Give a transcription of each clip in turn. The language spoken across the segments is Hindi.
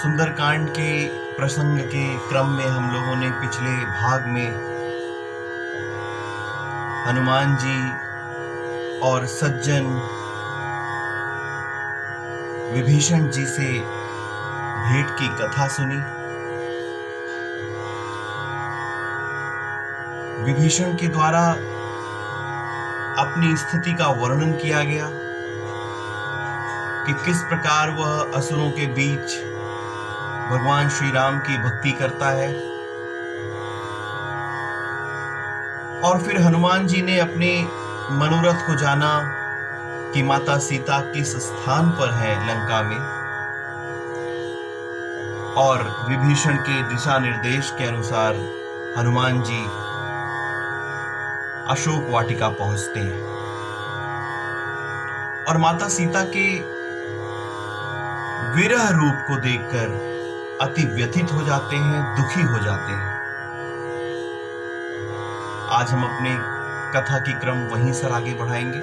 सुंदरकांड के प्रसंग के क्रम में हम लोगों ने पिछले भाग में हनुमान जी और सज्जन विभीषण जी से भेंट की कथा सुनी। विभीषण के द्वारा अपनी स्थिति का वर्णन किया गया कि किस प्रकार वह असुरों के बीच भगवान श्री राम की भक्ति करता है। और फिर हनुमान जी ने अपने मनोरथ को जाना कि माता सीता किस स्थान पर है लंका में, और विभीषण के दिशा निर्देश के अनुसार हनुमान जी अशोक वाटिका पहुंचते हैं और माता सीता के विरह रूप को देखकर अति व्यथित हो जाते हैं, दुखी हो जाते हैं। आज हम अपने कथा की क्रम वहीं से आगे बढ़ाएंगे।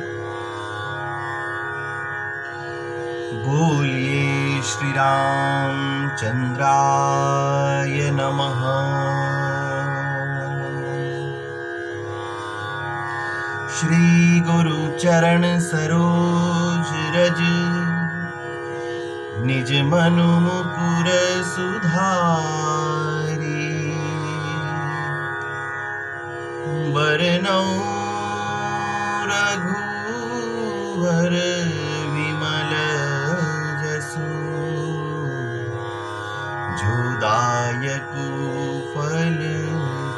बोलिए श्री राम चंद्राय नमः। श्री गुरु चरण सरोज रज निज मनु मुकुर सुधारी। बरनौ रघुवर विमल जसु जो दायकु फल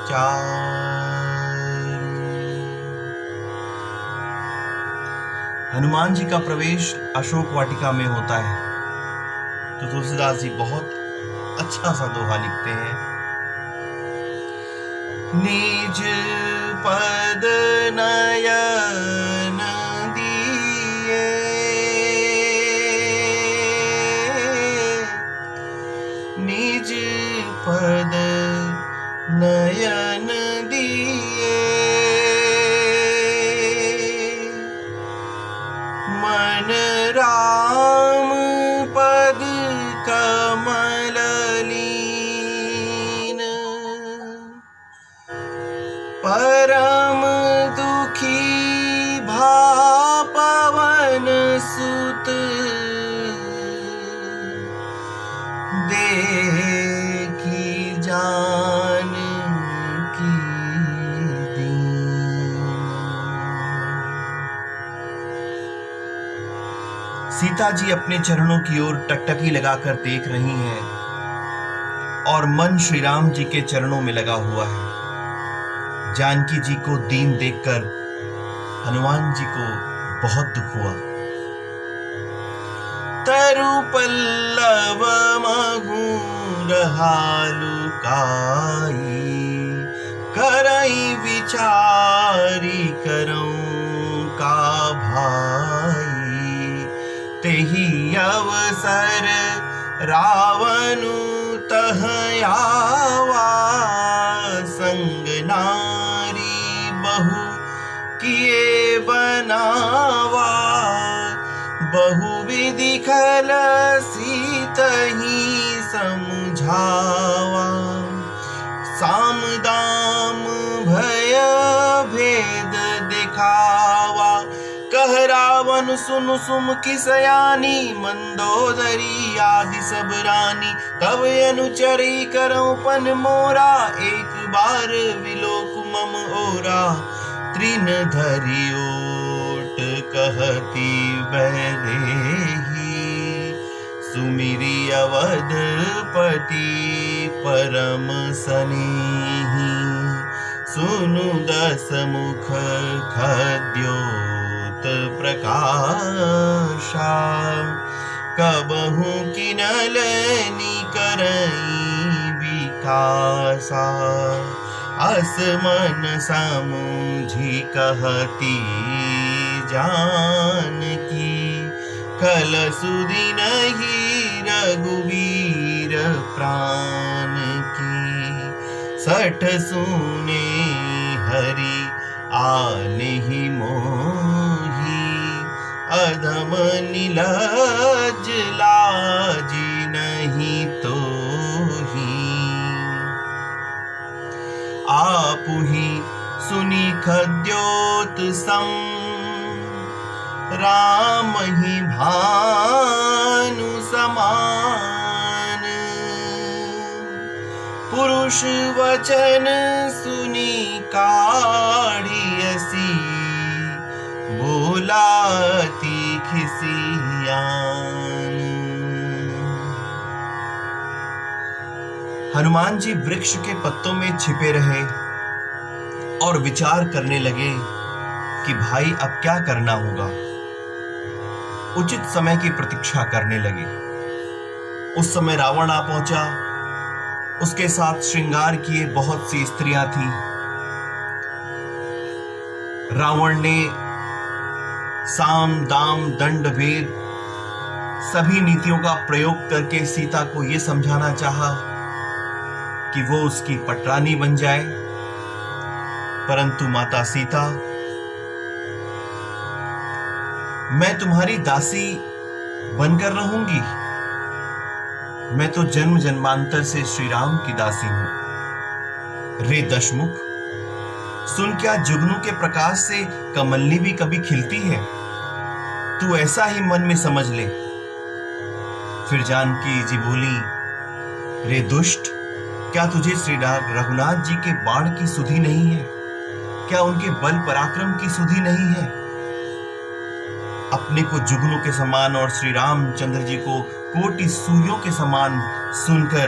चारि। हनुमान जी का प्रवेश अशोक वाटिका में होता है तो तुलसीदास जी बहुत अच्छा सा दोहा लिखते हैं। निज पद नयन दिए, निज पद नयन दिए, मन राम पद कमल लीन। परम दुखी भा पवन सुत, देखी जान की दीन। सीता जी अपने चरणों की ओर टकटकी लगाकर देख रही हैं और मन श्री राम जी के चरणों में लगा हुआ है। जानकी जी को दीन देखकर हनुमान जी को बहुत दुख हुआ। तरु पल्लव मगुर हालुकाई, करई विचारी करऊं का भाई। तेहि अवसर रावणु तह आवा, संग नारी बहु किए बनावा। बहुविधि खल सीतहि समझावा, साम दाम भय भेद दिखावा। कह रावण सुन सुमुखी सयानी, मंदोदरी आदि सब रानी। तब अनुचरी करऊं पन मोरा, एक बार विलोक मम ओरा। तृण धरि ओट कहती बैदेही, सुमिरी अवधपति परम सनेही। सुनु दस मुख खद्योत प्रकाशा, कबहु किनलनि करई विकासा। असमन समुझी कहती जानकी, खल सुदिनहि रघुवीर प्राण की। सठ सुने हरि आनेहि मोही, अधम नीलज लाजी नहीं तो आपुहि सुनि खद्योत सम, राम ही भानु समान। पुरुष वचन सुनि काढ़ियसी, बोला अति खिसियान। हनुमान जी वृक्ष के पत्तों में छिपे रहे और विचार करने लगे कि भाई अब क्या करना होगा। उचित समय की प्रतीक्षा करने लगे। उस समय रावण आ पहुंचा। उसके साथ श्रृंगार किए बहुत सी स्त्रियां थीं। रावण ने साम दाम दंड भेद सभी नीतियों का प्रयोग करके सीता को यह समझाना चाहा कि वो उसकी पटरानी बन जाए, परंतु माता सीता, मैं तुम्हारी दासी बनकर रहूंगी। मैं तो जन्म जन्मांतर से श्री राम की दासी हूं। रे दशमुख, सुन, क्या जुगनू के प्रकाश से कमलनी भी कभी खिलती है? तू ऐसा ही मन में समझ ले। फिर जानकी जी बोली, रे दुष्ट, क्या तुझे श्री रघुनाथ जी के बाण की सुधि नहीं है? क्या उनके बल पराक्रम की सुधि नहीं है? अपने को जुगनू के समान और श्री रामचंद्र जी को कोटि सूर्यों के समान सुनकर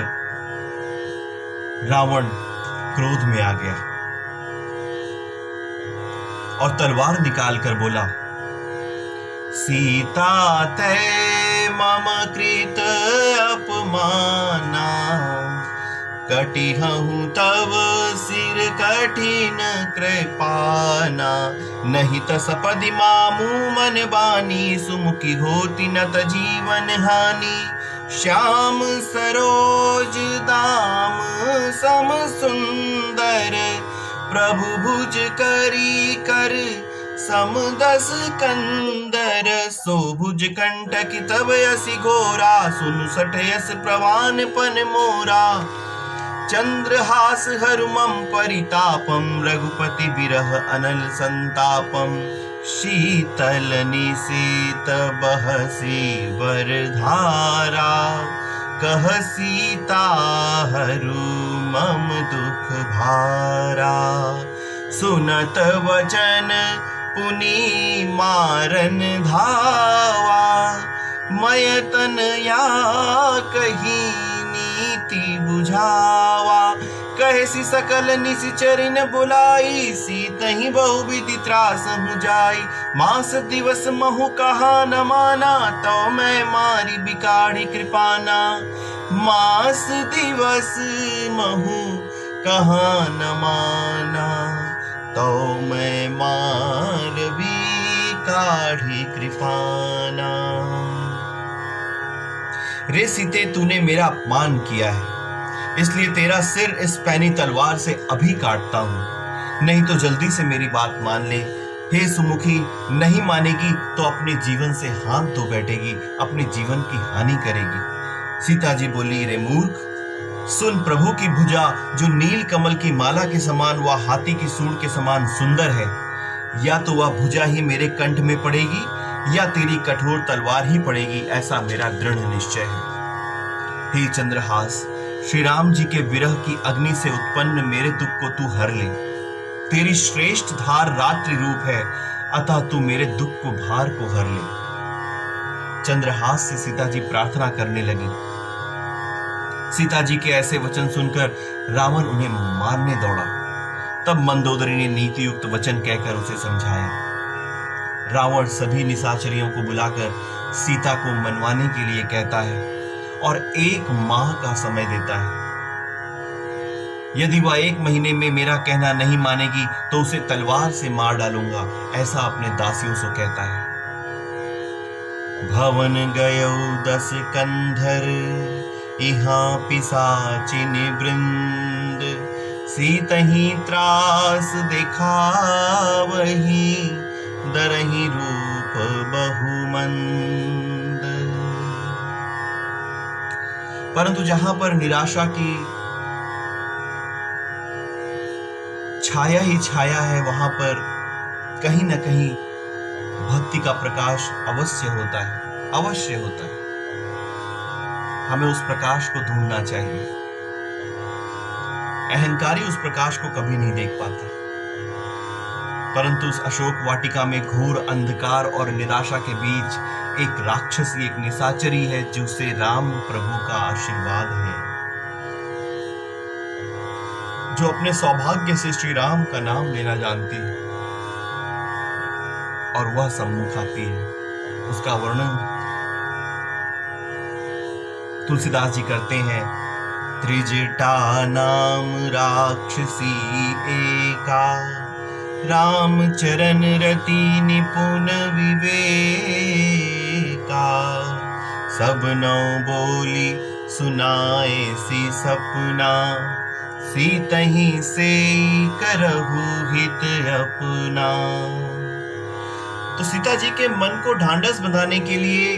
रावण क्रोध में आ गया और तलवार निकाल कर बोला, सीता तै मम कृत अपमाना, कटिहूँ तव सिर कठिन कृपाना, नहीं त सपदि मामू मन बानी, सुमुखी होती न त जीवन हानि, श्याम सरोज दाम सम सुंदर, प्रभु भुज करी कर सम दस कंदर, सो भुज कंटक तब यसी घोरा, सुनु सठ यस प्रवान पन मोरा, चंद्रहास हरुमम परितापम, रघुपति बिरह अनल संतापम, शीतल निशीत बहसी वरधारा, कह सीता हरु मम दुख भारा, सुनत वचन पुनि मारन धावा, मय तन या कही नीति बुझावा, कहसी सकल निशिचरिन बुलाई, सीतहि बहुविधि त्रास हूँ जाई, मास दिवस महु कहा न माना, तो मैं मारी बिकाढ़ी कृपाना, मास दिवस महु कहा न माना, तो मैं मार बिकाढ़ी कृपाना। रे सीते, तूने मेरा अपमान किया है, इसलिए तेरा सिर इस पैनी तलवार से अभी काटता हूं, नहीं तो जल्दी से मेरी बात मान ले। हे सुमुखी, नहीं मानेगी तो अपने जीवन से हाथ धो बैठेगी, अपने जीवन की हानि करेगी। सीता जी बोली, रे मूर्ख, सुन, प्रभु की भुजा जो नील कमल की माला के समान व हाथी की सूंड के समान सुंदर है, या तो वह भुजा ही मेरे कंठ में पड़ेगी या तेरी कठोर तलवार ही पड़ेगी, ऐसा मेरा दृढ़ निश्चय है। हे चंद्रहास, श्री राम जी के विरह की अग्नि से उत्पन्न मेरे दुख को तू हर ले। तेरी श्रेष्ठ धार रात्रि रूप है, अतः तू मेरे दुख को भार को हर ले। चंद्रहास से सीता जी प्रार्थना करने लगी। सीता जी के ऐसे वचन सुनकर रावण उन्हें मारने दौड़ा। तब मंदोदरी ने नीति युक्त वचन कहकर उसे समझाया। रावण सभी निशाचरियों को बुलाकर सीता को मनवाने के लिए कहता है और 1 माह का समय देता है। यदि वह 1 महीने में मेरा कहना नहीं मानेगी तो उसे तलवार से मार डालूंगा, ऐसा अपने दासियों से कहता है। भवन गयो 10 कंधर, इहाँ पिशाचिन वृंद, सीतहि त्रास दिखावहि, दरहि रूप बहुमंद। परंतु जहां पर निराशा की छाया ही छाया है, वहां पर कहीं ना कहीं भक्ति का प्रकाश अवश्य होता है, अवश्य होता है। हमें उस प्रकाश को ढूंढना चाहिए। अहंकारी उस प्रकाश को कभी नहीं देख पाता, परंतु उस अशोक वाटिका में घोर अंधकार और निराशा के बीच एक राक्षसी, एक निशाचरी है जिसे राम प्रभु का आशीर्वाद है, जो अपने सौभाग्य से श्री राम का नाम लेना जानती है और वह सम्मुख आती है। उसका वर्णन तुलसीदास जी करते हैं। त्रिजटा नाम राक्षसी एका, राम चरण रति निपुण विवेका, सब नौ बोली सुनाए सी सपना, सीतहि से करहु हित अपना। तो सीता जी के मन को ढांढस बंधाने के लिए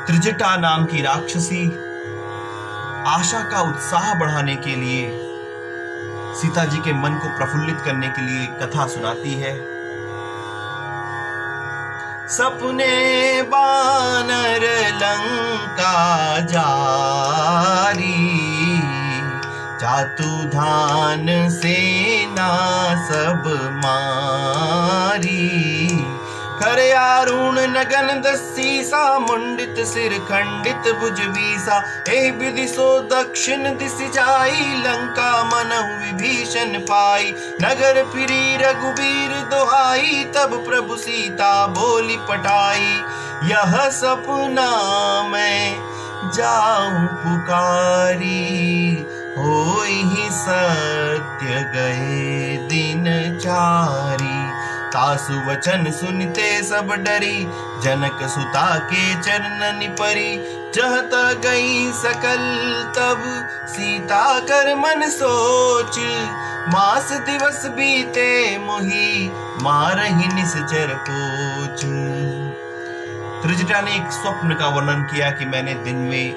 त्रिजटा नाम की राक्षसी, आशा का उत्साह बढ़ाने के लिए, सीता जी के मन को प्रफुल्लित करने के लिए कथा सुनाती है। सपने बानर लंका जारी, जातु धान सेना सब मारी, खरे आरुण नगन दसीसा, मुंडित सिर खंडित भुज बीसा, एहि विधि सो दक्षिण दिश जाई, लंका मनहु विभीषण पाई, नगर फिरी रघुबीर दोहाई, तब प्रभु सीता बोली पठाई, यह सपना मैं जाऊं पुकारी, होई सत्य गए दिन चारी। तासु वचन सुनते सब डरी, जनक सुता के चरणन परी, जहत गई सकल तब सीता कर मन सोच, मास दिवस बीते मोही मारहि निश्चर कोच। त्रिजटा ने एक स्वप्न का वर्णन किया कि मैंने दिन में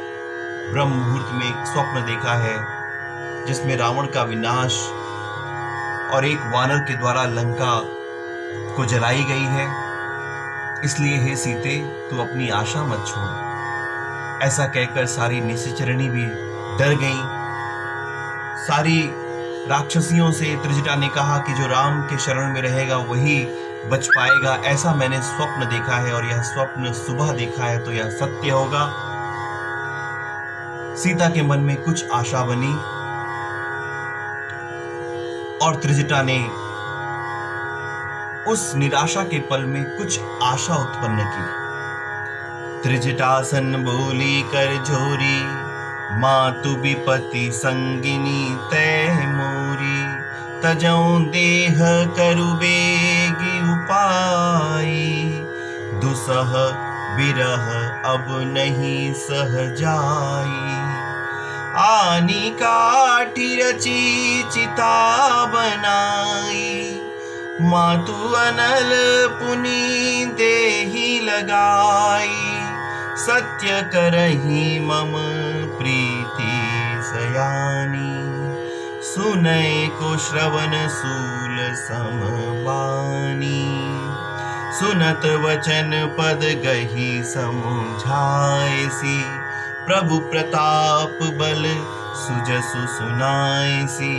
ब्रह्म मुहूर्त में एक स्वप्न देखा है जिसमें रावण का विनाश और एक वानर के द्वारा लंका को जलाई गई है। इसलिए हे सीते, तू अपनी आशा मत छोड़। ऐसा कहकर सारी निशाचरणी भी डर गई। सारी राक्षसियों से त्रिजटा ने कहा कि जो राम के शरण में रहेगा वही बच पाएगा। ऐसा मैंने स्वप्न देखा है और यह स्वप्न सुबह देखा है, तो यह सत्य होगा। सीता के मन में कुछ आशा बनी और त्रिजटा ने उस निराशा के पल में कुछ आशा उत्पन्न की। त्रिजटासन बोली कर झोरी, मातु विपति संगिनी तय मोरी, तजौ देह करु बेगी उपाई, दुसह बिरह अब नहीं सह जाई, आनी काठी रची चिता बनाई, मातु अनल पुनि देहि लगाई, सत्य करहि मम प्रीति सयानी, सुनय को श्रवण सूल समबानी, सुनत वचन पद गही समुझायसी, प्रभु प्रताप बल सुजसु सुनायसी,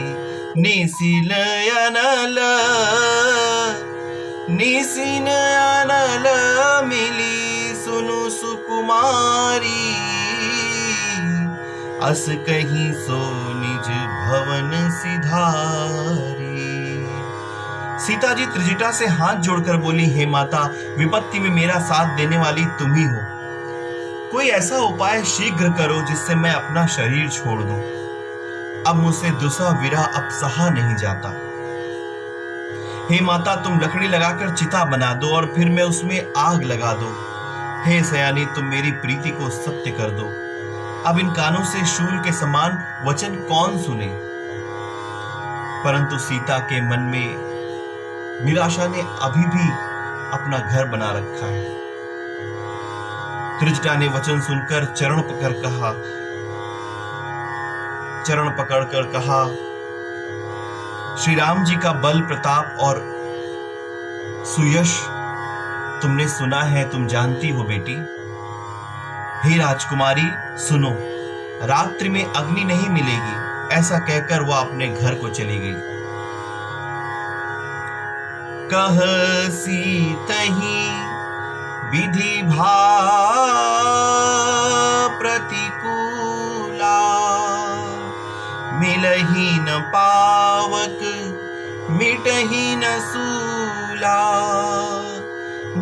निसिल अनल मिली सुनु सुकुमारी, अस कहीं सो निज भवन सिधारी। सीता जी त्रिजटा से हाथ जोड़कर बोली, हे माता, विपत्ति में मेरा साथ देने वाली तुम ही हो। कोई ऐसा उपाय शीघ्र करो जिससे मैं अपना शरीर छोड़ दूं। अब मुझसे दुसह विरह अब सहा नहीं जाता। हे माता, तुम लकड़ी लगाकर चिता बना दो और फिर मैं उसमें आग लगा दो। हे सयानी, तुम मेरी प्रीति को सत्य कर दो। अब इन कानों से शूल के समान वचन कौन सुने। परंतु सीता के मन में निराशा ने अभी भी अपना घर बना रखा है। त्रिजटा ने वचन सुनकर चरण पकड़कर कहा, श्री राम जी का बल प्रताप और सुयश तुमने सुना है, तुम जानती हो बेटी। हे राजकुमारी सुनो, रात्रि में अग्नि नहीं मिलेगी। ऐसा कहकर वह अपने घर को चली गई। कह सीतहि विधि भा प्रतिकूला, मिलहि न पावक मिटहि न सूला।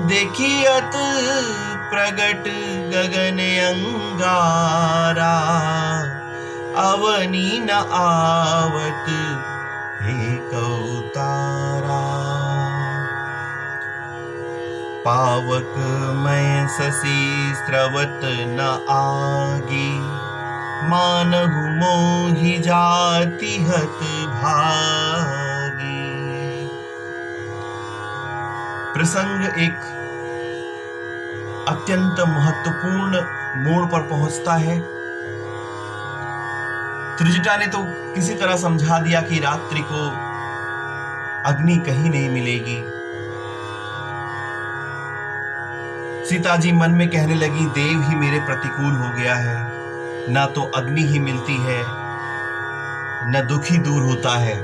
देखियत प्रगट गगन अंगारा, अवनी न आवत एक अवतारा। पावक मैं ससी स्रवत न आगी, मानहु मोहि जाति हत भागी। प्रसंग एक अत्यंत महत्वपूर्ण मोड़ पर पहुंचता है। त्रिजटा ने तो किसी तरह समझा दिया कि रात्रि को अग्नि कहीं नहीं मिलेगी। सीता जी मन में कहने लगी, देव ही मेरे प्रतिकूल हो गया है, ना तो अग्नि ही मिलती है, न दुख ही दूर होता है।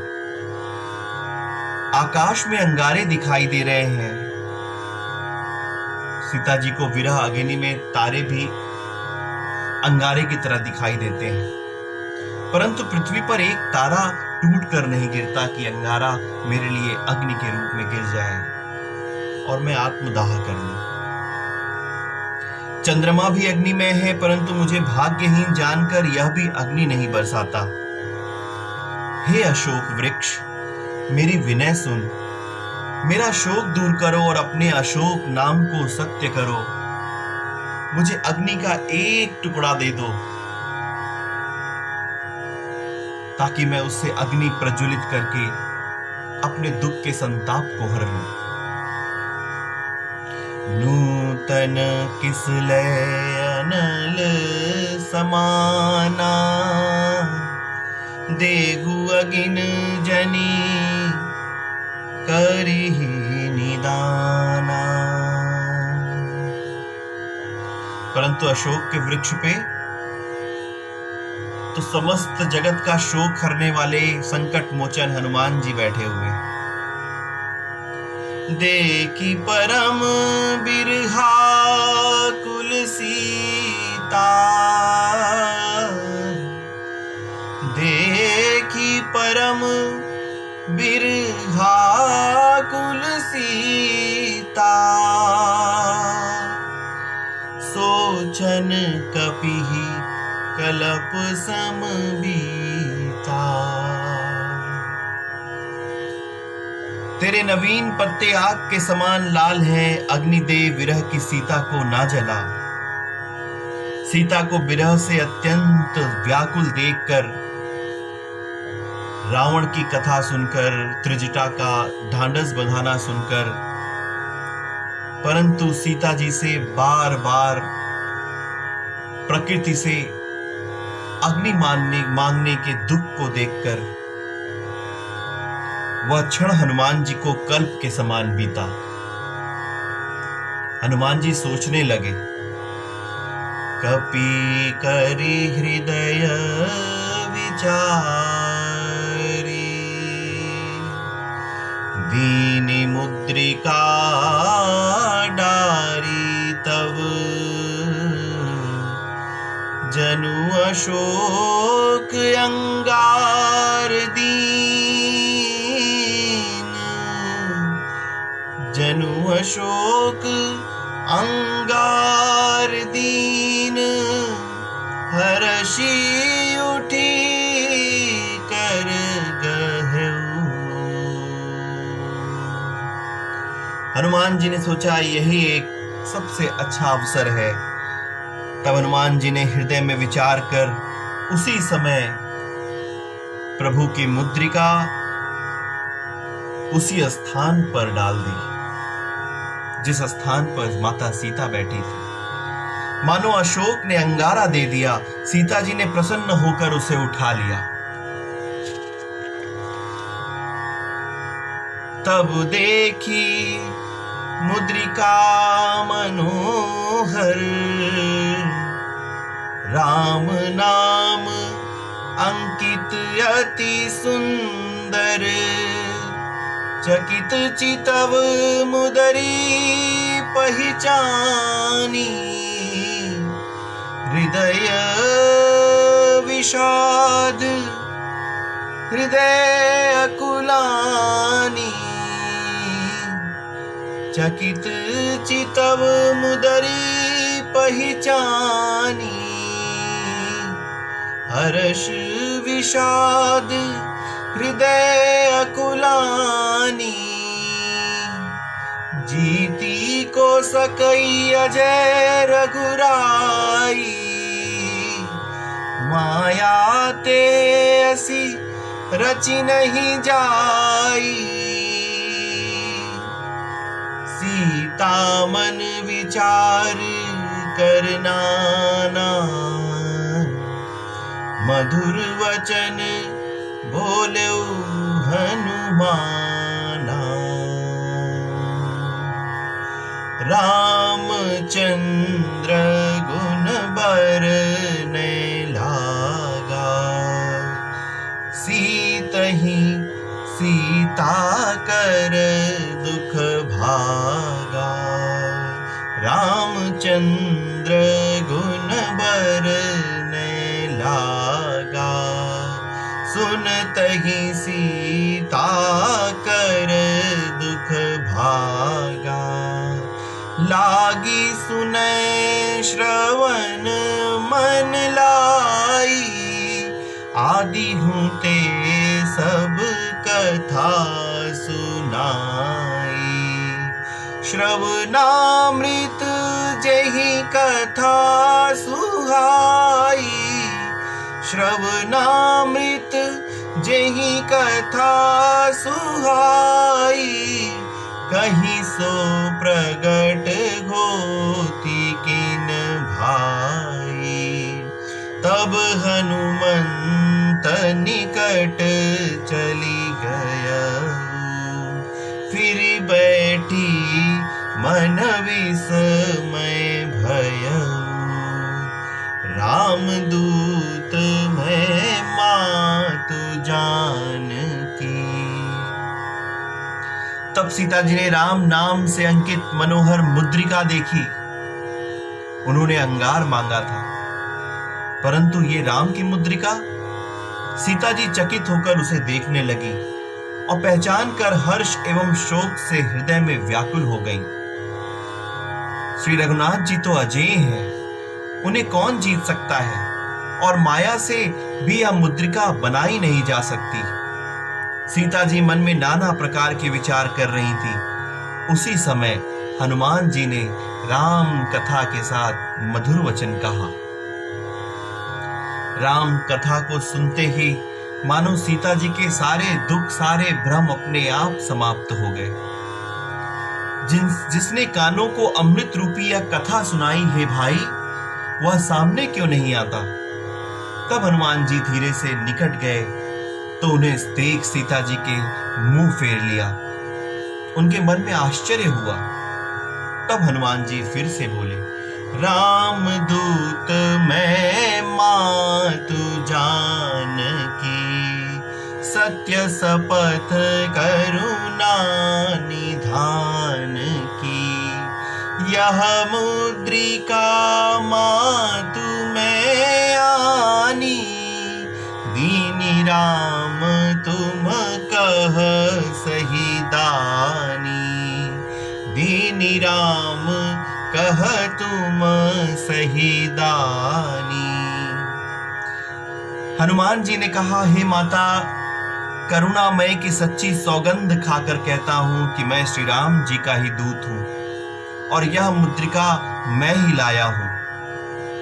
आकाश में अंगारे दिखाई दे रहे हैं। सीता जी को विरह अग्नि में तारे भी अंगारे की तरह दिखाई देते हैं, परंतु पृथ्वी पर एक तारा टूट कर नहीं गिरता कि अंगारा मेरे लिए अग्नि के रूप में गिर जाए और मैं आत्मदाह कर लूं। चंद्रमा भी अग्निमय है, परंतु मुझे भाग्यहीन जानकर यह भी अग्नि नहीं बरसाता। हे अशोक वृक्ष, मेरी विनय सुन, मेरा शोक दूर करो और अपने अशोक नाम को सत्य करो। मुझे अग्नि का एक टुकड़ा दे दो ताकि मैं उससे अग्नि प्रज्वलित करके अपने दुख के संताप को हर लूं। नूतन किसलय अनल समाना, देगु अगिन जनी करिहि निदाना। परंतु अशोक के वृक्ष पे तो समस्त जगत का शोक हरने वाले संकट मोचन हनुमान जी बैठे हुए। देखी परम बिरहा कुल सीता, देखी परम बिरहा कुल सीता। सोचन कपिहि कलप सम बीता। तेरे नवीन पत्ते आग के समान लाल हैं, अग्निदेव विरह की सीता को ना जला। सीता को विरह से अत्यंत व्याकुल देखकर, रावण की कथा सुनकर, त्रिजटा का ढांढस बंधाना सुनकर, परंतु सीता जी से बार बार प्रकृति से अग्नि मांगने के दुख को देखकर वह क्षण हनुमान जी को कल्प के समान बीता। हनुमान जी सोचने लगे, कपि करि हृदय विचारी, दीन मुद्रिका डारी तव। जनु अशोक अंगार दीन, जनु अशोक अंगार दीन। हर्षि उठी कर गहु। हनुमान जी ने सोचा यही एक सबसे अच्छा अवसर है। तब हनुमान जी ने हृदय में विचार कर उसी समय प्रभु की मुद्रिका उसी स्थान पर डाल दी जिस स्थान पर माता सीता बैठी थी। मानो अशोक ने अंगारा दे दिया। सीता जी ने प्रसन्न होकर उसे उठा लिया। तब देखी मुद्रिका मनोहर, राम नाम अंकित अति सुंदर। चकित चितव मुदरी पहचानी, हृदय विषाद हृदय अकुलानी। चकित चितव मुदरी पहचानी, हर्ष विषाद हृदय अकुलानी। जीती को सकई अजय रघुराई, माया ते असी रचि नहीं जाई। सीता मन विचार करना ना, मधुर वचन बोल्यो हनुमाना। रामचंद्र गुण बरने लागा, सीतहि सीता कर दुख भागा। रामचंद्र गुण बरने लागा, सुनतहि सीता कर दुख भागा। लागी सुनै श्रवण मन लाई, आदि हूँ ते सब कथा सुनाई। श्रवणामृत जेहि कथा सुहाई, श्रवणामृत जेहि कथा सुहाई। कहीं सो प्रगट होती किन भाई, तब हनुमंत निकट चली गया। फिर बैठी मन विस्मय भयउ, रामदूत मैं मातु जानकी। तब सीता जी ने राम नाम से अंकित मनोहर मुद्रिका देखी। उन्होंने अंगार मांगा था, परंतु ये राम की मुद्रिका। सीता जी चकित होकर उसे देखने लगी और पहचान कर हर्ष एवं शोक से हृदय में व्याकुल हो गईं। श्री रघुनाथ जी तो अजेय हैं, उन्हें कौन जीत सकता है, और माया से भी यह मुद्रिका बनाई नहीं जा सकती। सीता जी मन में नाना प्रकार के विचार कर रही थी। उसी समय हनुमान जी ने राम कथा के साथ मधुर वचन कहा। राम कथा को सुनते ही मानो सीता जी के सारे दुख, सारे भ्रम अपने आप समाप्त हो गए। जिसने कानों को अमृत रूपी यह कथा सुनाई है भाई, वह सामने क्यों नहीं आता। तब हनुमान जी धीरे से निकट गए तो उन्हें देख सीता जी के मुंह फेर लिया। उनके मन में आश्चर्य हुआ। तब हनुमान जी फिर से बोले, राम दूत मैं मातु जानकी, सत्य शपथ करुणा निधान की। यह मुद्रिका मातु मैं आनी, दीनी राम तुम कह सही दानी। दीनी राम कह तुम सही दानी। हनुमान जी ने कहा, हे माता करुणामय की सच्ची सौगंध खाकर कहता हूं कि मैं श्री राम जी का ही दूत हूं और यह मुद्रिका मैं ही लाया हूं।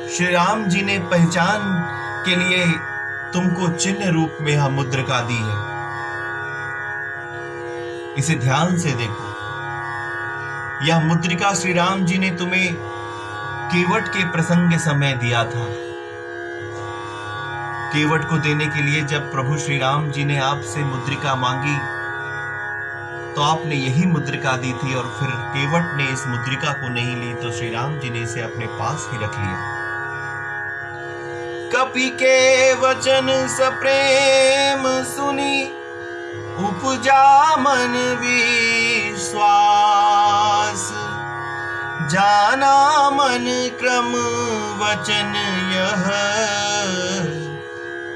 श्री राम जी ने पहचान के लिए तुमको चिन्ह रूप में यह मुद्रिका दी है। इसे ध्यान से देखो। यह मुद्रिका श्री राम जी ने तुम्हें केवट के प्रसंग के समय दिया था। केवट को देने के लिए जब प्रभु श्री राम जी ने आपसे मुद्रिका मांगी तो आपने यही मुद्रिका दी थी और फिर केवट ने इस मुद्रिका को नहीं ली तो श्री राम जी ने इसे अपने पास ही रख लिया। कपि के वचन सप्रेम सुनी उपजा मन विश्वास, जाना मन क्रम वचन यह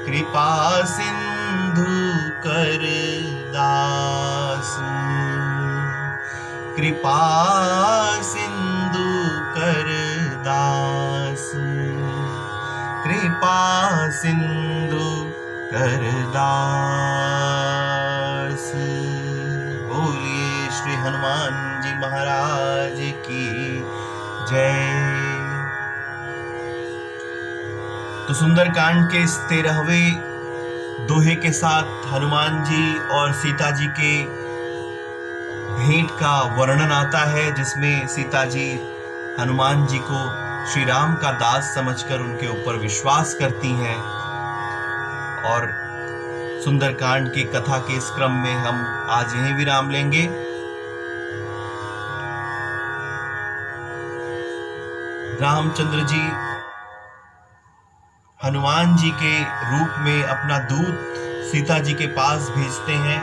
कृपा सिंधु कर दास, कृपा सिंधु कर दास, कृपा सिंधु कर दास। बोलिए श्री हनुमान जी महाराज की जय। तो सुंदरकांड के इस 13वें दोहे के साथ हनुमान जी और सीता जी के भेंट का वर्णन आता है, जिसमें सीता जी हनुमान जी को श्री राम का दास समझकर उनके ऊपर विश्वास करती हैं। और सुंदरकांड की कथा के इस क्रम में हम आज यहीं विराम लेंगे। रामचंद्र जी हनुमान जी के रूप में अपना दूत सीता जी के पास भेजते हैं।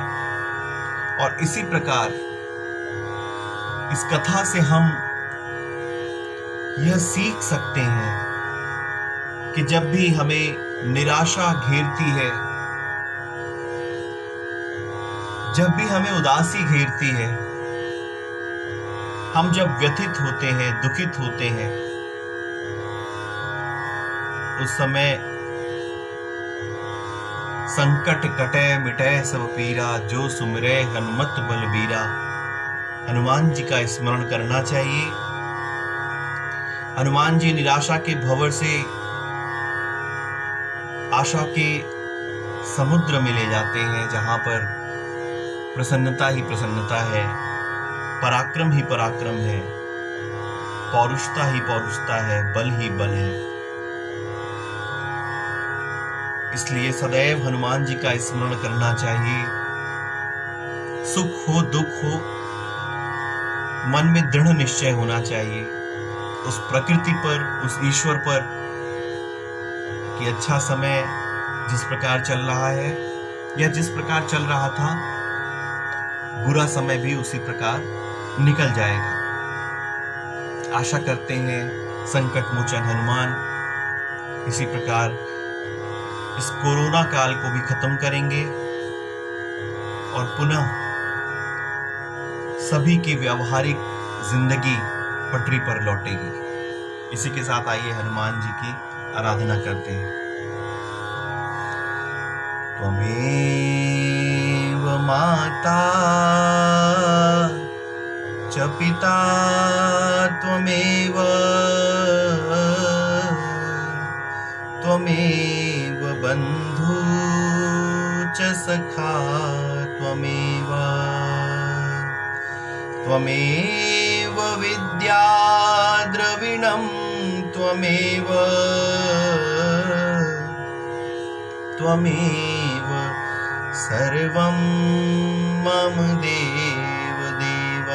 और इसी प्रकार इस कथा से हम यह सीख सकते हैं कि जब भी हमें निराशा घेरती है, जब भी हमें उदासी घेरती है, हम जब व्यथित होते हैं, दुखित होते हैं, उस समय संकट कटे मिटे सब पीरा, जो सुमिरै हनुमत बलबीरा, हनुमान जी का स्मरण करना चाहिए। हनुमान जी निराशा के भंवर से आशा के समुद्र में ले जाते हैं, जहां पर प्रसन्नता ही प्रसन्नता है, पराक्रम ही पराक्रम है, पौरुषता ही पौरुषता है, बल ही बल है। इसलिए सदैव हनुमान जी का स्मरण करना चाहिए। सुख हो दुख हो, मन में दृढ़ निश्चय होना चाहिए उस प्रकृति पर, उस ईश्वर पर कि अच्छा समय जिस प्रकार चल रहा है या जिस प्रकार चल रहा था, बुरा समय भी उसी प्रकार निकल जाएगा। आशा करते हैं संकट मोचन हनुमान इसी प्रकार इस कोरोना काल को भी खत्म करेंगे और पुनः सभी की व्यावहारिक जिंदगी पटरी पर लौटेगी। इसी के साथ आइए हनुमान जी की आराधना करते हैं। त्वमेव माता च पिता त्वमेव, त्वमेव बन्धु च सखा त्वमेव, त्वमेव विद्या द्रविणं त्वमेव, त्वमेव सर्वं मम देव देव।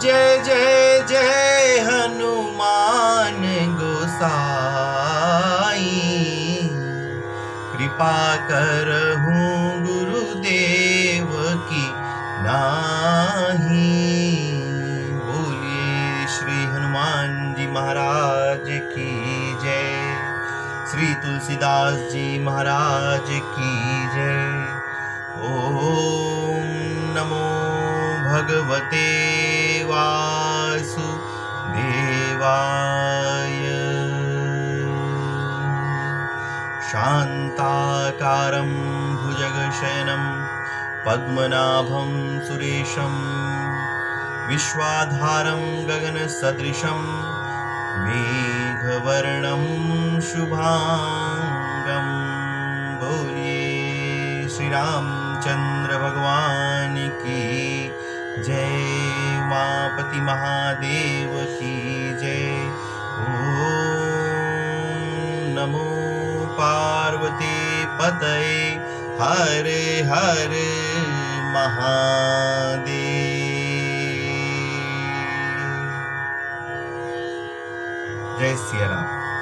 जय जय जय हनुमान गोसाई, कृपा करहूं गुरुदेव की नाही। बोलिए श्री हनुमान जी महाराज की जय। श्री तुलसीदास जी महाराज की जय। ओम नमो भगवते वासुदेवाय। शान्ताकारं भुजगशयनं पद्मनाभं सुरेशं, विश्वाधारं गगनसदृशं मेघवर्णं शुभांगं। बोलिए श्री रामचंद्र भगवान की जय। उमापति महादेव की जय। ओम नमो पार्वती पतये हर हर महादेव। जय सिया राम।